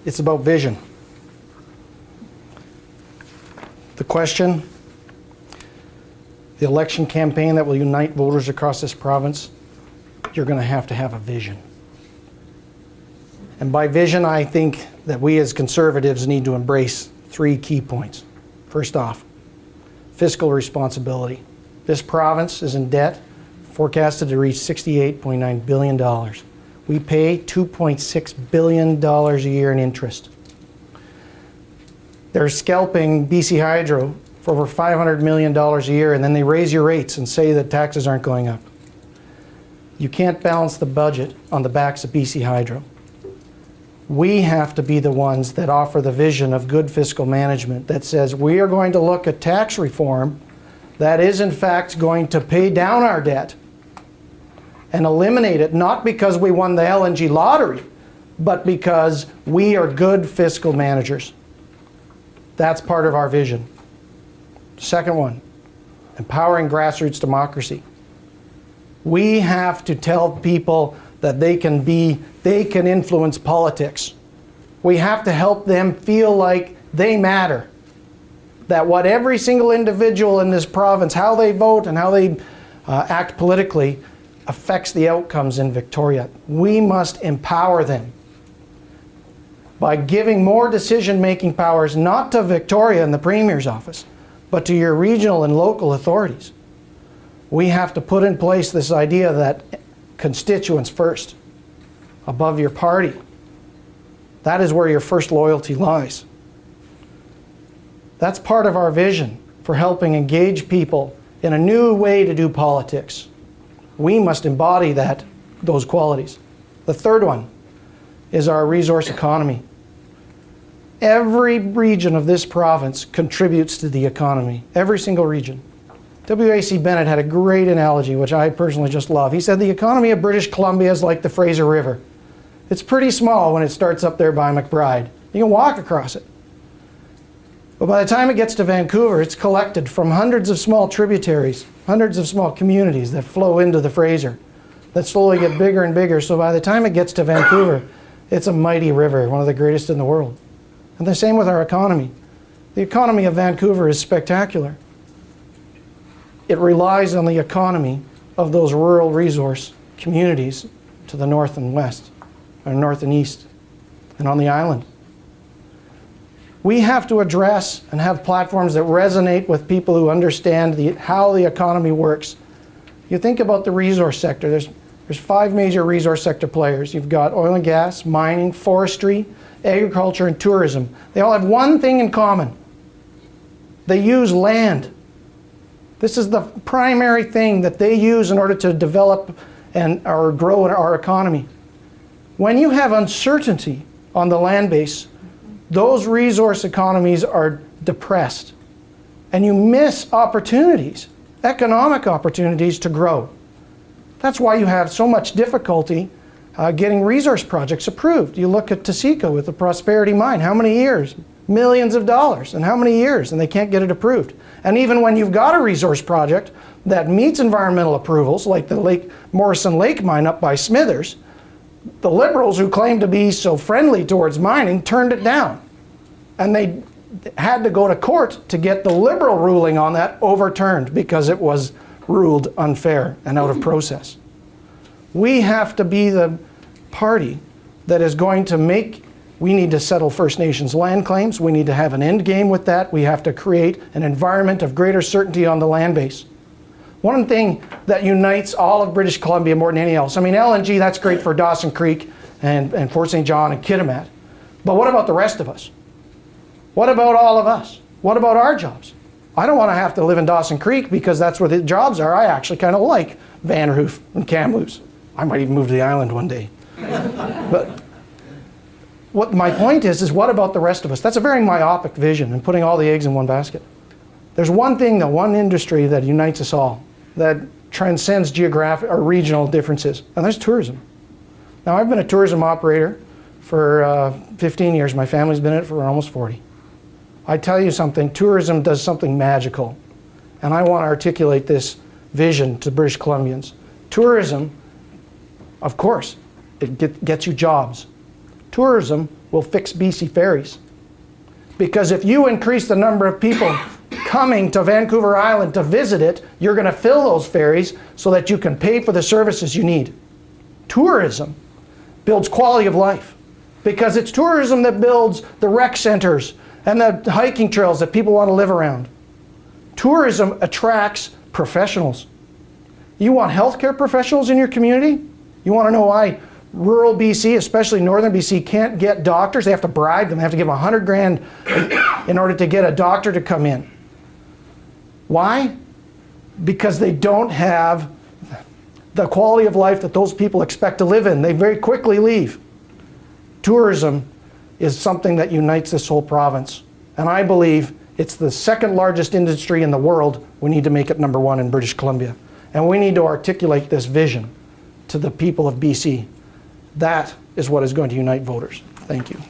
It's about vision. The question, the election campaign that will unite voters across this province, you're going to have a vision. And by vision, I think that we as Conservatives need to embrace 3 key points. First off, fiscal responsibility. This province is in debt, forecasted to reach $68.9 billion. We pay $2.6 billion a year in interest. They're scalping BC Hydro for over $500 million a year, and then they raise your rates and say that taxes aren't going up. You can't balance the budget on the backs of BC Hydro. We have to be the ones that offer the vision of good fiscal management that says we are going to look at tax reform that is in fact going to pay down our debt and eliminate it, not because we won the LNG lottery, but because we are good fiscal managers. That's part of our vision. Second one, empowering grassroots democracy. We have to tell people that they can influence politics. We have to help them feel like they matter. That what every single individual in this province, how they vote and how they act politically, affects the outcomes in Victoria. We must empower them by giving more decision-making powers, not to Victoria and the Premier's office, but to your regional and local authorities. We have to put in place this idea that constituents first, above your party. That is where your first loyalty lies. That's part of our vision for helping engage people in a new way to do politics. We must embody those qualities. The third one is our resource economy. Every region of this province contributes to the economy, every single region. W.A.C. Bennett had a great analogy, which I personally just love. He said the economy of British Columbia is like the Fraser River. It's pretty small when it starts up there by McBride. You can walk across it. But by the time it gets to Vancouver, it's collected from hundreds of small tributaries, hundreds of small communities that flow into the Fraser, that slowly get bigger and bigger. So by the time it gets to Vancouver, it's a mighty river, one of the greatest in the world. And the same with our economy. The economy of Vancouver is spectacular. It relies on the economy of those rural resource communities to the north and west, or north and east, and on the island. We have to address and have platforms that resonate with people who understand how the economy works. You think about the resource sector. There's 5 major resource sector players. You've got oil and gas, mining, forestry, agriculture, and tourism. They all have one thing in common. They use land. This is the primary thing that they use in order to develop or grow our economy. When you have uncertainty on the land base, those resource economies are depressed, and you miss opportunities, economic opportunities to grow. That's why you have so much difficulty getting resource projects approved. You look at Taseko with the Prosperity Mine. How many years? Millions of dollars. And how many years? And they can't get it approved. And even when you've got a resource project that meets environmental approvals, like the Morrison Lake mine up by Smithers, the Liberals who claim to be so friendly towards mining turned it down. And they had to go to court to get the Liberal ruling on that overturned because it was ruled unfair and out of process. We have to be the party that is going to we need to settle First Nations land claims. We need to have an end game with that. We have to create an environment of greater certainty on the land base. One thing that unites all of British Columbia more than anything else, I mean, LNG, that's great for Dawson Creek and Fort St. John and Kitimat. But what about the rest of us? What about all of us? What about our jobs? I don't want to have to live in Dawson Creek because that's where the jobs are. I actually kind of like Vanderhoof and Kamloops. I might even move to the island one day. But what my point is what about the rest of us? That's a very myopic vision and putting all the eggs in one basket. There's one thing, though, one industry that unites us all, that transcends geographic or regional differences, and that's tourism. Now, I've been a tourism operator for 15 years. My family's been in it for almost 40. I tell you something, tourism does something magical, and I want to articulate this vision to British Columbians. Tourism, of course, it gets you jobs. Tourism will fix BC ferries. Because if you increase the number of people coming to Vancouver Island to visit it, you're going to fill those ferries so that you can pay for the services you need. Tourism builds quality of life, because it's tourism that builds the rec centers and the hiking trails that people want to live around. Tourism attracts professionals. You want healthcare professionals in your community? You want to know why rural BC, especially northern BC, can't get doctors? They have to bribe them. They have to give them $100 grand in order to get a doctor to come in. Why? Because they don't have the quality of life that those people expect to live in. They very quickly leave. Tourism is something that unites this whole province. And I believe it's the second largest industry in the world. We need to make it number one in British Columbia. And we need to articulate this vision to the people of BC. That is what is going to unite voters. Thank you.